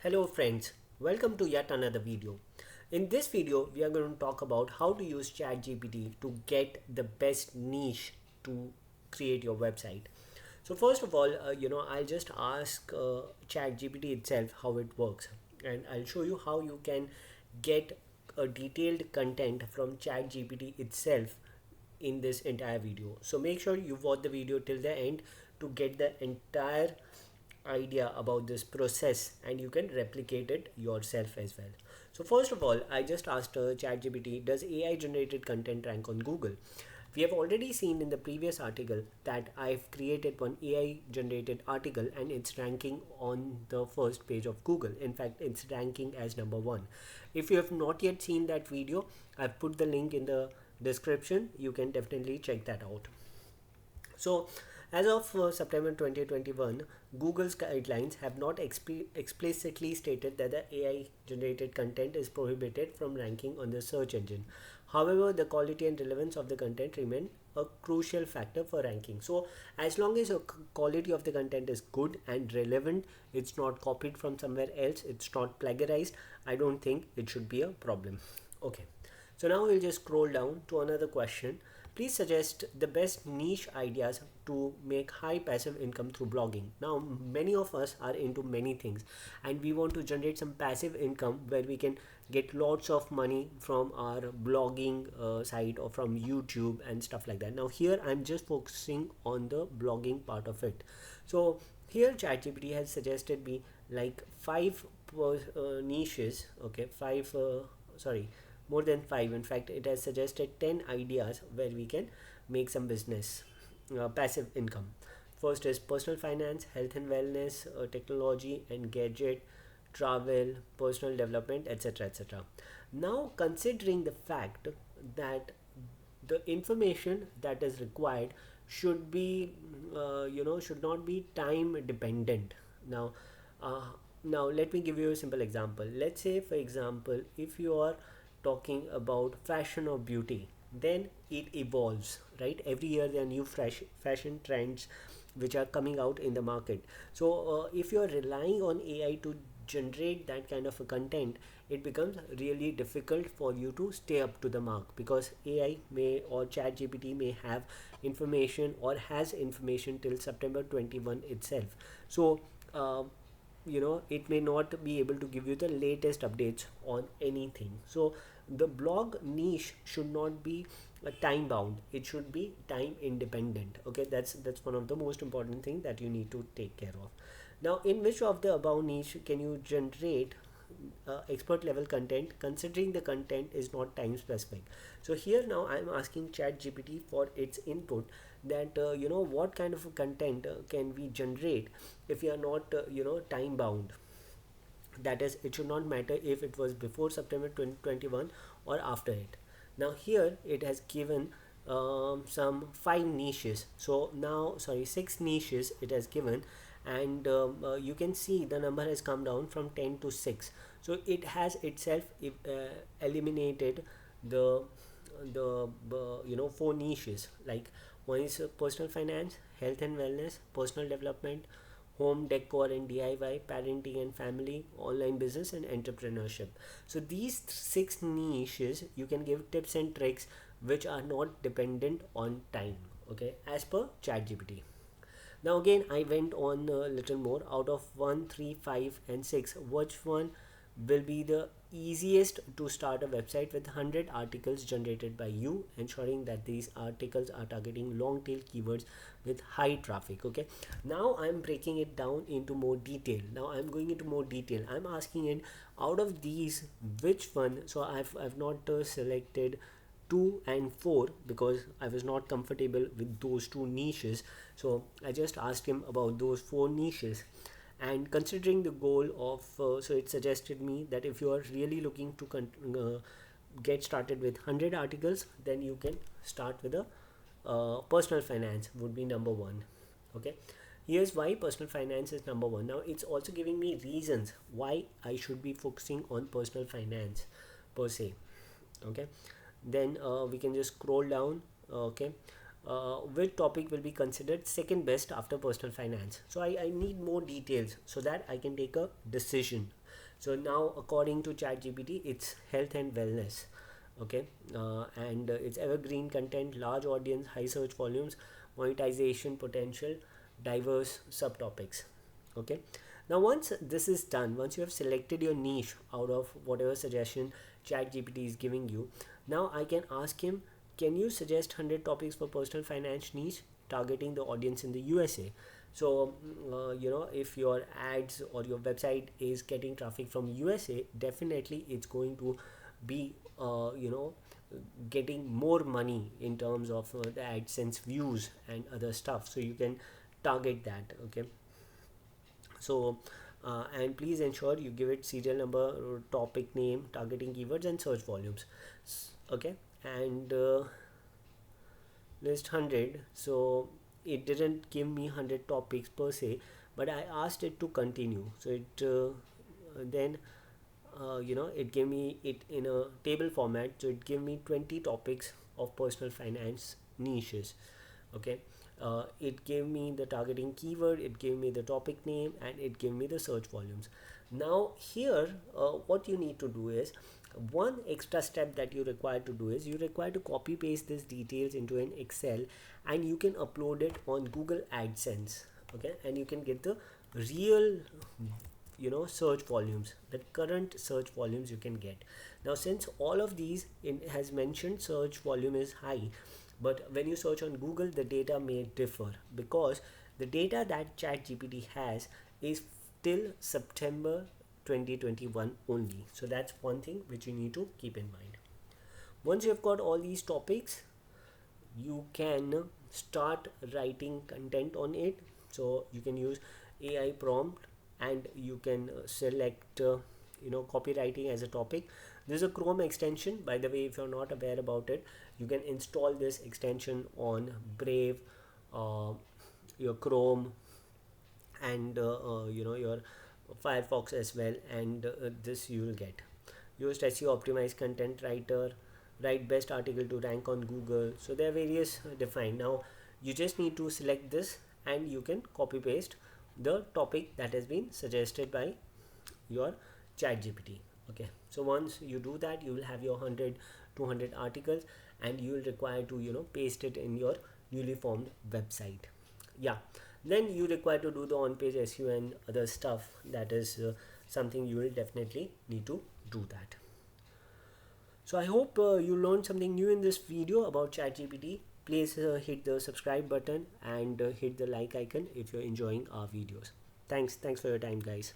Hello friends, welcome to yet another video. In this video, we are going to talk about how to use ChatGPT to get the best niche to create your website. So first of all, I'll just ask ChatGPT itself how it works, and I'll show you how you can get a detailed content from ChatGPT itself in this entire video. So make sure you watch the video till the end to get the entire idea about this process, and you can replicate it yourself as well. So first of all, I just asked ChatGPT, does AI generated content rank on Google? We have already seen in the previous article that I've created one AI generated article and it's ranking on the first page of Google. In fact, it's ranking as number one. If you have not yet seen that video, I've put the link in the description. You can definitely check that out. So, as of September 2021, Google's guidelines have not explicitly stated that the AI generated content is prohibited from ranking on the search engine. However, the quality and relevance of the content remain a crucial factor for ranking. So, as long as the quality of the content is good and relevant, it's not copied from somewhere else, it's not plagiarized, I don't think it should be a problem. Okay. So now we'll just scroll down to another question. Please suggest the best niche ideas to make high passive income through blogging. Now, many of us are into many things and we want to generate some passive income where we can get lots of money from our blogging site or from YouTube and stuff like that. Now, here I'm just focusing on the blogging part of it. So, here ChatGPT has suggested me like five niches, okay, more than five. In fact, it has suggested 10 ideas where we can make some business passive income. First is personal finance, health and wellness, technology and gadget, travel, personal development, etc. etc. Now, considering the fact that the information that is required should be should not be time dependent. Now, uh, now let me give you a simple example. Let's say, for example, if you are talking about fashion or beauty, then it evolves, right? Every year there are new fresh fashion trends which are coming out in the market. So if you are relying on AI to generate that kind of a content, it becomes really difficult for you to stay up to the mark, because AI may, or chat gpt may have information or has information till September 21 itself. So it may not be able to give you the latest updates on anything. So the blog niche should not be time bound, it should be time independent. Okay, that's one of the most important thing that you need to take care of. Now, in which of the above niche can you generate expert level content considering the content is not time specific? So here now I'm asking chat gpt for its input, that what kind of content can we generate if we are not time bound. That is, it should not matter if it was before September 2021 or after it. Now here it has given some five niches, so now, sorry, six niches it has given, and you can see the number has come down from 10 to 6. So it has itself eliminated the four niches. Like, one is personal finance, health and wellness, personal development, home decor and DIY, parenting and family, online business, and entrepreneurship. So these six niches you can give tips and tricks which are not dependent on time, okay, as per ChatGPT. Now again, I went on a little more. Out of 1, 3, 5 and 6, which one will be the easiest to start a website with 100 articles generated by you, ensuring that these articles are targeting long tail keywords with high traffic? Okay, now I'm breaking it down into more detail. Now I'm going into more detail. I'm asking it, out of these, which one? So I've not selected 2 and 4 because I was not comfortable with those two niches. So I just asked him about those 4 niches. And considering the goal of so it suggested me that if you are really looking to get started with 100 articles, then you can start with a personal finance would be number 1. Okay, here's why personal finance is number 1. Now it's also giving me reasons why I should be focusing on personal finance per se. Okay, then we can just scroll down. Okay, which topic will be considered second best after personal finance? So I need more details so that I can take a decision. So now according to ChatGPT, it's health and wellness. Okay, and it's evergreen content, large audience, high search volumes, monetization potential, diverse subtopics. Okay, now once this is done, once you have selected your niche out of whatever suggestion ChatGPT is giving you, now I can ask him, can you suggest 100 topics for personal finance niche targeting the audience in the USA? So if your ads or your website is getting traffic from USA, definitely it's going to be getting more money in terms of the AdSense views and other stuff, so you can target that. Okay, so and please ensure you give it serial number, topic name, targeting keywords, and search volumes. Okay, and list 100. So it didn't give me 100 topics per se, but I asked it to continue, so it then it gave me it in a table format, so it gave me 20 topics of personal finance niches. Okay, it gave me the targeting keyword, it gave me the topic name, and it gave me the search volumes. Now here what you need to do is, one extra step that you require to do is, you require to copy paste these details into an Excel, and you can upload it on Google AdSense. Okay, and you can get the real search volumes, the current search volumes you can get. Now since all of these has mentioned search volume is high, but when you search on Google, the data may differ, because the data that ChatGPT has is till September 2021 only. So that's one thing which you need to keep in mind. Once you've got all these topics, you can start writing content on it. So you can use AI prompt, and you can select copywriting as a topic. There's a Chrome extension, by the way, if you're not aware about it. You can install this extension on Brave, your Chrome, and your Firefox as well, and this you will get. Used SEO optimized content writer, write best article to rank on Google. So there are various defined. Now you just need to select this, and you can copy paste the topic that has been suggested by your ChatGPT. Okay, so once you do that, you will have your 100-200 articles, and you will require to paste it in your newly formed website. Yeah, then you require to do the on-page SEO and other stuff. That is something you will definitely need to do that. So I hope you learned something new in this video about ChatGPT. Please hit the subscribe button, and hit the like icon if you're enjoying our videos. Thanks for your time, guys.